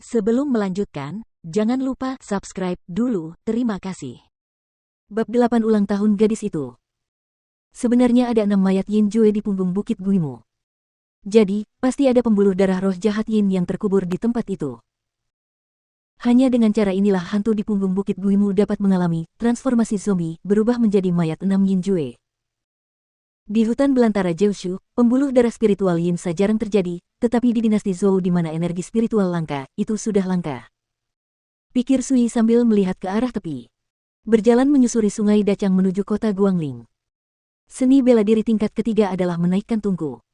Sebelum melanjutkan, jangan lupa subscribe dulu, terima kasih. Bab 8 ulang tahun gadis itu. Sebenarnya ada 6 mayat Yin Jue di punggung Bukit Guimu. Jadi, pasti ada pembuluh darah roh jahat Yin yang terkubur di tempat itu. Hanya dengan cara inilah hantu di punggung Bukit Guimu dapat mengalami transformasi zombie berubah menjadi mayat 6 Yin Jue. Di hutan belantara Jiushu, pembuluh darah spiritual Yin jarang terjadi, tetapi di dinasti Zhou di mana energi spiritual langka, itu sudah langka. Pikir Sui sambil melihat ke arah tepi. Berjalan menyusuri sungai Dacang menuju kota Guangling. Seni bela diri tingkat ketiga adalah menaikkan tungku.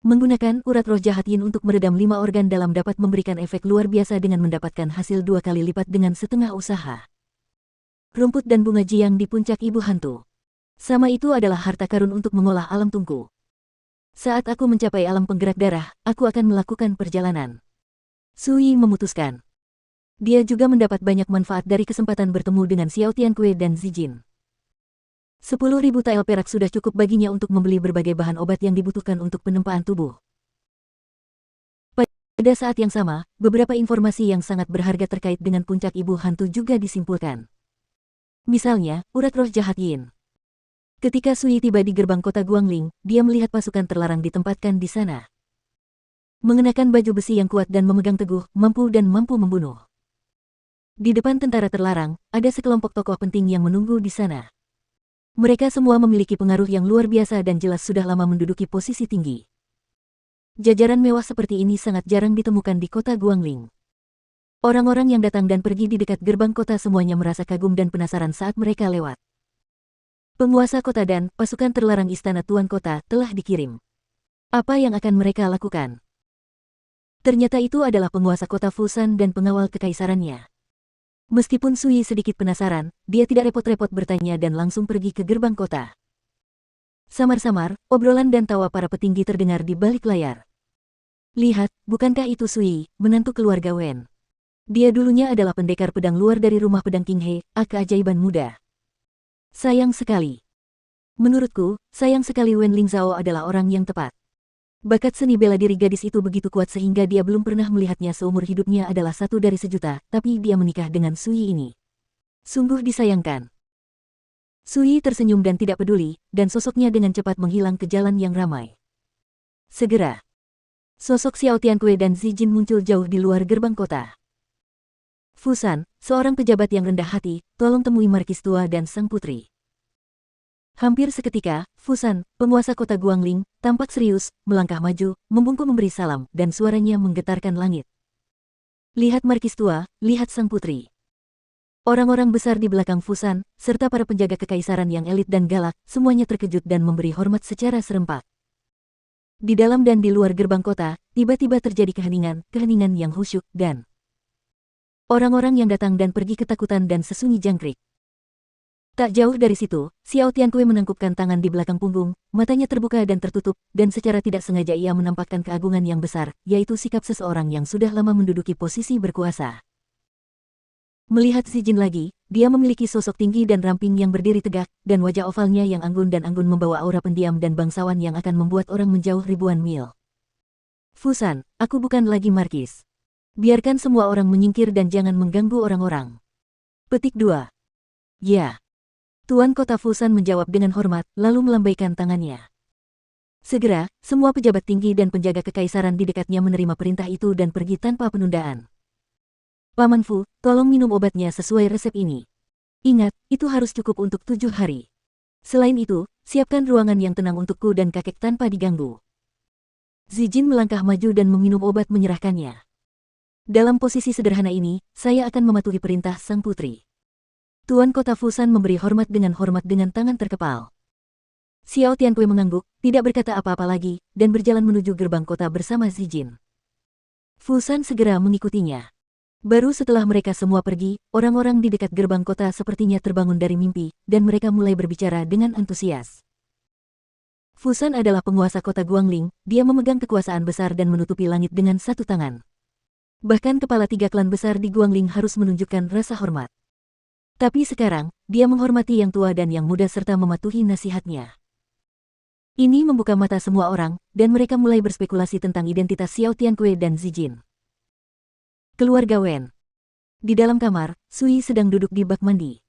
Menggunakan urat roh jahat Yin untuk meredam 5 organ dalam dapat memberikan efek luar biasa dengan mendapatkan hasil 2 kali lipat dengan setengah usaha. Rumput dan bunga jiang di puncak ibu hantu. Sama itu adalah harta karun untuk mengolah alam tungku. Saat aku mencapai alam penggerak darah, aku akan melakukan perjalanan. Sui memutuskan. Dia juga mendapat banyak manfaat dari kesempatan bertemu dengan Xiao Tianque dan Zijin. 10.000 tael perak sudah cukup baginya untuk membeli berbagai bahan obat yang dibutuhkan untuk penempaan tubuh. Pada saat yang sama, beberapa informasi yang sangat berharga terkait dengan puncak ibu hantu juga disimpulkan. Misalnya, urat roh jahat Yin. Ketika Sui tiba di gerbang kota Guangling, dia melihat pasukan terlarang ditempatkan di sana. Mengenakan baju besi yang kuat dan memegang teguh, mampu membunuh. Di depan tentara terlarang, ada sekelompok tokoh penting yang menunggu di sana. Mereka semua memiliki pengaruh yang luar biasa dan jelas sudah lama menduduki posisi tinggi. Jajaran mewah seperti ini sangat jarang ditemukan di kota Guangling. Orang-orang yang datang dan pergi di dekat gerbang kota semuanya merasa kagum dan penasaran saat mereka lewat. Penguasa kota dan pasukan terlarang istana tuan kota telah dikirim. Apa yang akan mereka lakukan? Ternyata itu adalah penguasa kota Fusan dan pengawal kekaisarannya. Meskipun Sui sedikit penasaran, dia tidak repot-repot bertanya dan langsung pergi ke gerbang kota. Samar-samar, obrolan dan tawa para petinggi terdengar di balik layar. Lihat, bukankah itu Sui, menantu keluarga Wen? Dia dulunya adalah pendekar pedang luar dari rumah pedang King He, keajaiban muda. Sayang sekali. Menurutku, sayang sekali Wen Lingzhao adalah orang yang tepat. Bakat seni bela diri gadis itu begitu kuat sehingga dia belum pernah melihatnya seumur hidupnya adalah 1 dari sejuta, tapi dia menikah dengan Sui ini. Sungguh disayangkan. Sui tersenyum dan tidak peduli, dan sosoknya dengan cepat menghilang ke jalan yang ramai. Segera, sosok Xiao Tianque dan Zijin muncul jauh di luar gerbang kota. Fusan, seorang pejabat yang rendah hati, tolong temui markis tua dan sang putri. Hampir seketika, Fusan, penguasa kota Guangling, tampak serius, melangkah maju, membungkuk memberi salam, dan suaranya menggetarkan langit. Lihat markis tua, lihat sang putri. Orang-orang besar di belakang Fusan, serta para penjaga kekaisaran yang elit dan galak, semuanya terkejut dan memberi hormat secara serempak. Di dalam dan di luar gerbang kota, tiba-tiba terjadi keheningan yang khusyuk dan orang-orang yang datang dan pergi ketakutan dan sesunyi jangkrik. Tak jauh dari situ, Xiao Tianque menangkupkan tangan di belakang punggung, matanya terbuka dan tertutup, dan secara tidak sengaja ia menampakkan keagungan yang besar, yaitu sikap seseorang yang sudah lama menduduki posisi berkuasa. Melihat Zijin lagi, dia memiliki sosok tinggi dan ramping yang berdiri tegak, dan wajah ovalnya yang anggun membawa aura pendiam dan bangsawan yang akan membuat orang menjauh ribuan mil. Fusan, aku bukan lagi markis. Biarkan semua orang menyingkir dan jangan mengganggu orang-orang. Petik 2. Ya. Tuan kota Fusan menjawab dengan hormat, lalu melambaikan tangannya. Segera, semua pejabat tinggi dan penjaga kekaisaran di dekatnya menerima perintah itu dan pergi tanpa penundaan. Paman Fu, tolong minum obatnya sesuai resep ini. Ingat, itu harus cukup untuk 7 hari. Selain itu, siapkan ruangan yang tenang untukku dan kakek tanpa diganggu. Zijin melangkah maju dan meminum obat menyerahkannya. Dalam posisi sederhana ini, saya akan mematuhi perintah sang putri. Tuan kota Fusan memberi hormat dengan tangan terkepal. Xiao Tianque mengangguk, tidak berkata apa-apa lagi, dan berjalan menuju gerbang kota bersama Zijin. Fusan segera mengikutinya. Baru setelah mereka semua pergi, orang-orang di dekat gerbang kota sepertinya terbangun dari mimpi, dan mereka mulai berbicara dengan antusias. Fusan adalah penguasa kota Guangling, dia memegang kekuasaan besar dan menutupi langit dengan 1 tangan. Bahkan kepala 3 klan besar di Guangling harus menunjukkan rasa hormat. Tapi sekarang, dia menghormati yang tua dan yang muda serta mematuhi nasihatnya. Ini membuka mata semua orang, dan mereka mulai berspekulasi tentang identitas Xiao Tianque dan Zijin. Keluarga Wen. Di dalam kamar, Sui sedang duduk di bak mandi.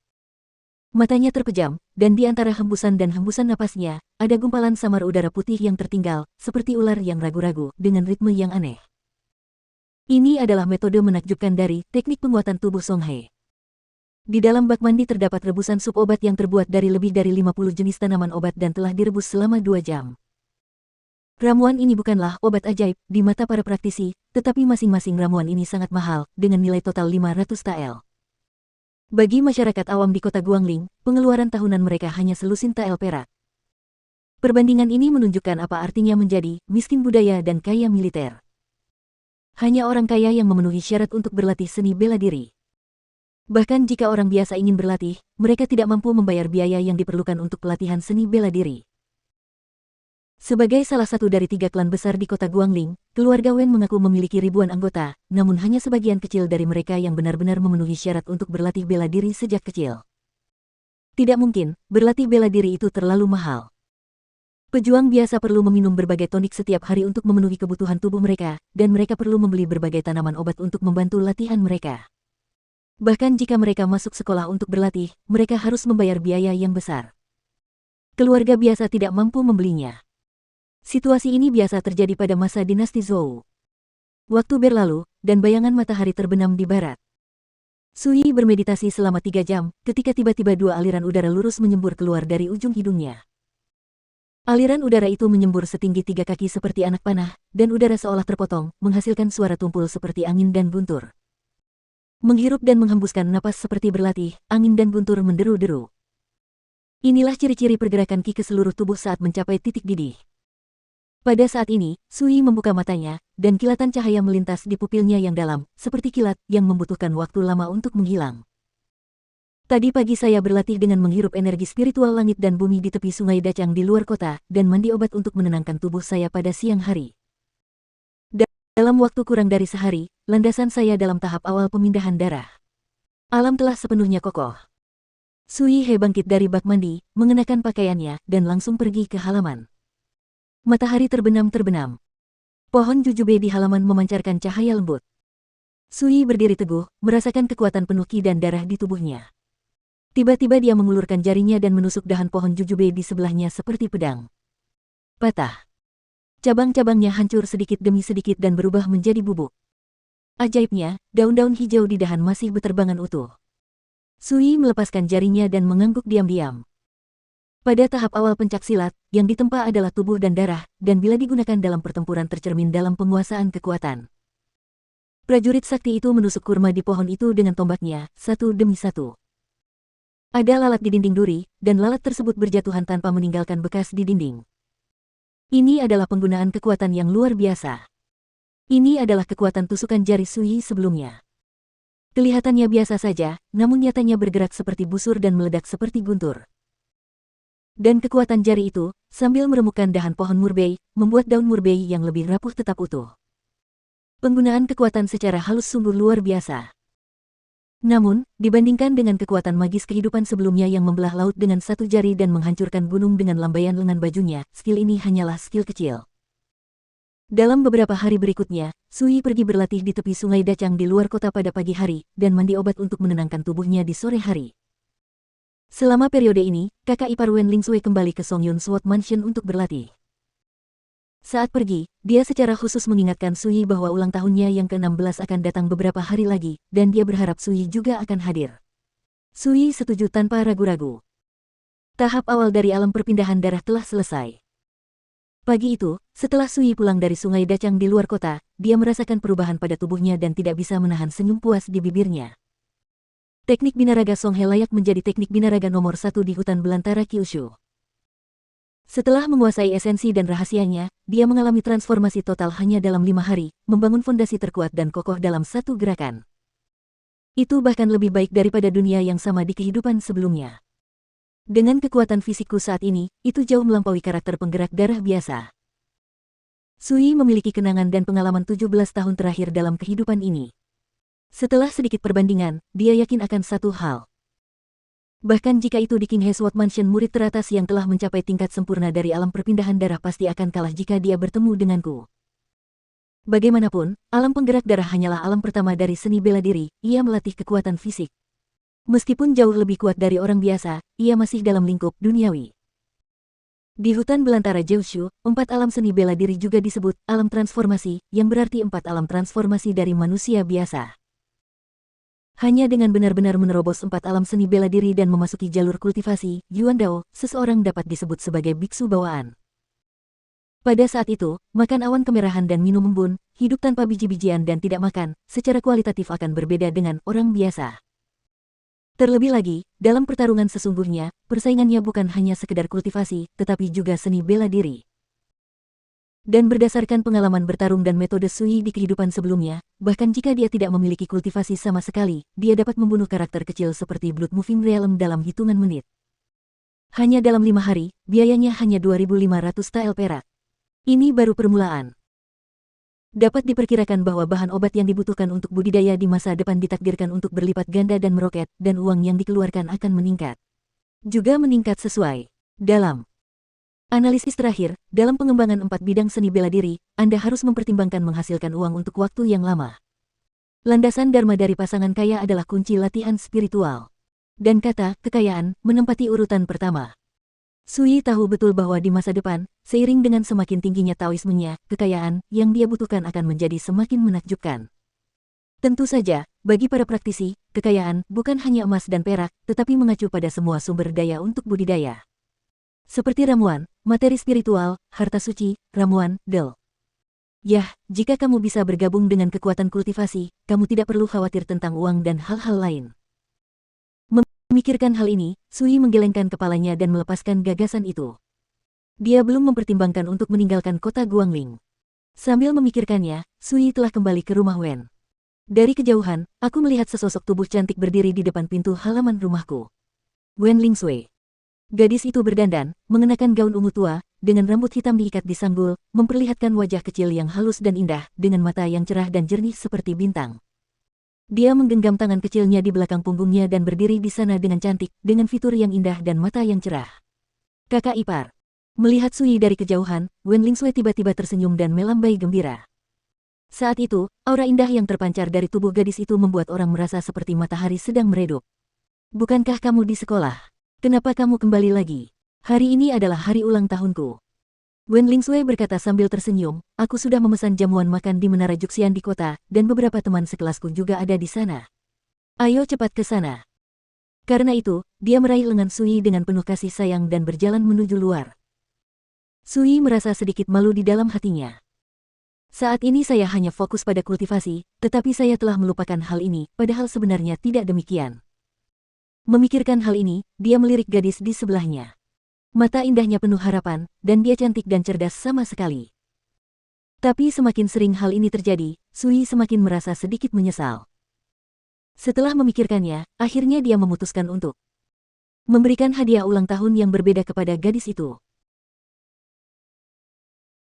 Matanya terpejam, dan di antara hembusan dan hembusan napasnya, ada gumpalan samar udara putih yang tertinggal, seperti ular yang ragu-ragu, dengan ritme yang aneh. Ini adalah metode menakjubkan dari teknik penguatan tubuh Song He. Di dalam bak mandi terdapat rebusan sup obat yang terbuat dari lebih dari 50 jenis tanaman obat dan telah direbus selama 2 jam. Ramuan ini bukanlah obat ajaib di mata para praktisi, tetapi masing-masing ramuan ini sangat mahal, dengan nilai total 500 tael. Bagi masyarakat awam di kota Guangling, pengeluaran tahunan mereka hanya selusin tael perak. Perbandingan ini menunjukkan apa artinya menjadi miskin budaya dan kaya militer. Hanya orang kaya yang memenuhi syarat untuk berlatih seni bela diri. Bahkan jika orang biasa ingin berlatih, mereka tidak mampu membayar biaya yang diperlukan untuk pelatihan seni bela diri. Sebagai salah satu dari 3 klan besar di kota Guangling, keluarga Wen mengaku memiliki ribuan anggota, namun hanya sebagian kecil dari mereka yang benar-benar memenuhi syarat untuk berlatih bela diri sejak kecil. Tidak mungkin, berlatih bela diri itu terlalu mahal. Pejuang biasa perlu meminum berbagai tonik setiap hari untuk memenuhi kebutuhan tubuh mereka, dan mereka perlu membeli berbagai tanaman obat untuk membantu latihan mereka. Bahkan jika mereka masuk sekolah untuk berlatih, mereka harus membayar biaya yang besar. Keluarga biasa tidak mampu membelinya. Situasi ini biasa terjadi pada masa dinasti Zhou. Waktu berlalu, dan bayangan matahari terbenam di barat. Sui bermeditasi selama 3 jam, ketika tiba-tiba 2 aliran udara lurus menyembur keluar dari ujung hidungnya. Aliran udara itu menyembur setinggi 3 kaki seperti anak panah, dan udara seolah terpotong, menghasilkan suara tumpul seperti angin dan guntur. Menghirup dan menghembuskan napas seperti berlatih, angin dan guntur menderu-deru. Inilah ciri-ciri pergerakan Qi ke seluruh tubuh saat mencapai titik didih. Pada saat ini, Sui membuka matanya, dan kilatan cahaya melintas di pupilnya yang dalam, seperti kilat yang membutuhkan waktu lama untuk menghilang. Tadi pagi saya berlatih dengan menghirup energi spiritual langit dan bumi di tepi sungai Dacang di luar kota, dan mandi obat untuk menenangkan tubuh saya pada siang hari. Dalam waktu kurang dari sehari, landasan saya dalam tahap awal pemindahan darah. Alam telah sepenuhnya kokoh. Sui He bangkit dari bak mandi, mengenakan pakaiannya, dan langsung pergi ke halaman. Matahari terbenam-terbenam. Pohon jujube di halaman memancarkan cahaya lembut. Sui berdiri teguh, merasakan kekuatan penuh Qi dan darah di tubuhnya. Tiba-tiba dia mengulurkan jarinya dan menusuk dahan pohon jujube di sebelahnya seperti pedang. Patah. Cabang-cabangnya hancur sedikit demi sedikit dan berubah menjadi bubuk. Ajaibnya, daun-daun hijau di dahan masih beterbangan utuh. Sui melepaskan jarinya dan mengangguk diam-diam. Pada tahap awal pencaksilat, yang ditempa adalah tubuh dan darah, dan bila digunakan dalam pertempuran tercermin dalam penguasaan kekuatan. Prajurit sakti itu menusuk kurma di pohon itu dengan tombaknya, satu demi satu. Ada lalat di dinding duri, dan lalat tersebut berjatuhan tanpa meninggalkan bekas di dinding. Ini adalah penggunaan kekuatan yang luar biasa. Ini adalah kekuatan tusukan jari Sui sebelumnya. Kelihatannya biasa saja, namun nyatanya bergerak seperti busur dan meledak seperti guntur. Dan kekuatan jari itu, sambil meremukkan dahan pohon murbei, membuat daun murbei yang lebih rapuh tetap utuh. Penggunaan kekuatan secara halus sungguh luar biasa. Namun, dibandingkan dengan kekuatan magis kehidupan sebelumnya yang membelah laut dengan satu jari dan menghancurkan gunung dengan lambaian lengan bajunya, skill ini hanyalah skill kecil. Dalam beberapa hari berikutnya, Sui pergi berlatih di tepi sungai Dacang di luar kota pada pagi hari, dan mandi obat untuk menenangkan tubuhnya di sore hari. Selama periode ini, kakak ipar Wen Lingsui kembali ke Songyun Sword Mansion untuk berlatih. Saat pergi, dia secara khusus mengingatkan Sui bahwa ulang tahunnya yang ke-16 akan datang beberapa hari lagi, dan dia berharap Sui juga akan hadir. Sui setuju tanpa ragu-ragu. Tahap awal dari alam perpindahan darah telah selesai. Pagi itu, setelah Sui pulang dari sungai Dacang di luar kota, dia merasakan perubahan pada tubuhnya dan tidak bisa menahan senyum puas di bibirnya. Teknik binaraga Song He layak menjadi teknik binaraga nomor 1 di hutan belantara Kyushu. Setelah menguasai esensi dan rahasianya, dia mengalami transformasi total hanya dalam 5 hari, membangun fondasi terkuat dan kokoh dalam satu gerakan. Itu bahkan lebih baik daripada dunia yang sama di kehidupan sebelumnya. Dengan kekuatan fisikku saat ini, itu jauh melampaui karakter penggerak darah biasa. Sui memiliki kenangan dan pengalaman 17 tahun terakhir dalam kehidupan ini. Setelah sedikit perbandingan, dia yakin akan satu hal. Bahkan jika itu di King He Sword Mansion, murid teratas yang telah mencapai tingkat sempurna dari alam perpindahan darah pasti akan kalah jika dia bertemu denganku. Bagaimanapun, alam penggerak darah hanyalah alam pertama dari seni bela diri, ia melatih kekuatan fisik. Meskipun jauh lebih kuat dari orang biasa, ia masih dalam lingkup duniawi. Di hutan belantara Jeushu, 4 alam seni bela diri juga disebut alam transformasi, yang berarti 4 alam transformasi dari manusia biasa. Hanya dengan benar-benar menerobos 4 alam seni bela diri dan memasuki jalur kultivasi, Yuan Dao, seseorang dapat disebut sebagai biksu bawaan. Pada saat itu, makan awan kemerahan dan minum embun, hidup tanpa biji-bijian dan tidak makan, secara kualitatif akan berbeda dengan orang biasa. Terlebih lagi, dalam pertarungan sesungguhnya, persaingannya bukan hanya sekedar kultivasi, tetapi juga seni bela diri. Dan berdasarkan pengalaman bertarung dan metode Sui di kehidupan sebelumnya, bahkan jika dia tidak memiliki kultivasi sama sekali, dia dapat membunuh karakter kecil seperti Blood Moving Realm dalam hitungan menit. Hanya dalam 5 hari, biayanya hanya 2.500 tael perak. Ini baru permulaan. Dapat diperkirakan bahwa bahan obat yang dibutuhkan untuk budidaya di masa depan ditakdirkan untuk berlipat ganda dan meroket, dan uang yang dikeluarkan akan meningkat. Juga meningkat sesuai. Dalam analisis terakhir, dalam pengembangan 4 bidang seni bela diri, Anda harus mempertimbangkan menghasilkan uang untuk waktu yang lama. Landasan dharma dari pasangan kaya adalah kunci latihan spiritual. Dan kata kekayaan menempati urutan pertama. Sui tahu betul bahwa di masa depan, seiring dengan semakin tingginya Taoismenya, kekayaan yang dia butuhkan akan menjadi semakin menakjubkan. Tentu saja, bagi para praktisi, kekayaan bukan hanya emas dan perak, tetapi mengacu pada semua sumber daya untuk budidaya. Seperti ramuan, materi spiritual, harta suci, ramuan, del. Yah, jika kamu bisa bergabung dengan kekuatan kultivasi, kamu tidak perlu khawatir tentang uang dan hal-hal lain. Memikirkan hal ini, Sui menggelengkan kepalanya dan melepaskan gagasan itu. Dia belum mempertimbangkan untuk meninggalkan kota Guangling. Sambil memikirkannya, Sui telah kembali ke rumah Wen. Dari kejauhan, aku melihat sesosok tubuh cantik berdiri di depan pintu halaman rumahku. Wen Lingsui. Gadis itu berdandan, mengenakan gaun ungu tua, dengan rambut hitam diikat di sanggul, memperlihatkan wajah kecil yang halus dan indah, dengan mata yang cerah dan jernih seperti bintang. Dia menggenggam tangan kecilnya di belakang punggungnya dan berdiri di sana dengan cantik, dengan fitur yang indah dan mata yang cerah. Kakak ipar. Melihat Sui dari kejauhan, Wen Lingsui tiba-tiba tersenyum dan melambai gembira. Saat itu, aura indah yang terpancar dari tubuh gadis itu membuat orang merasa seperti matahari sedang meredup. Bukankah kamu di sekolah? Kenapa kamu kembali lagi? Hari ini adalah hari ulang tahunku. Wen Lingsui berkata sambil tersenyum, aku sudah memesan jamuan makan di Menara Juxian di kota, dan beberapa teman sekelasku juga ada di sana. Ayo cepat ke sana. Karena itu, dia meraih lengan Sui dengan penuh kasih sayang dan berjalan menuju luar. Sui merasa sedikit malu di dalam hatinya. Saat ini saya hanya fokus pada kultivasi, tetapi saya telah melupakan hal ini, padahal sebenarnya tidak demikian. Memikirkan hal ini, dia melirik gadis di sebelahnya. Mata indahnya penuh harapan, dan dia cantik dan cerdas sama sekali. Tapi semakin sering hal ini terjadi, Sui semakin merasa sedikit menyesal. Setelah memikirkannya, akhirnya dia memutuskan untuk memberikan hadiah ulang tahun yang berbeda kepada gadis itu.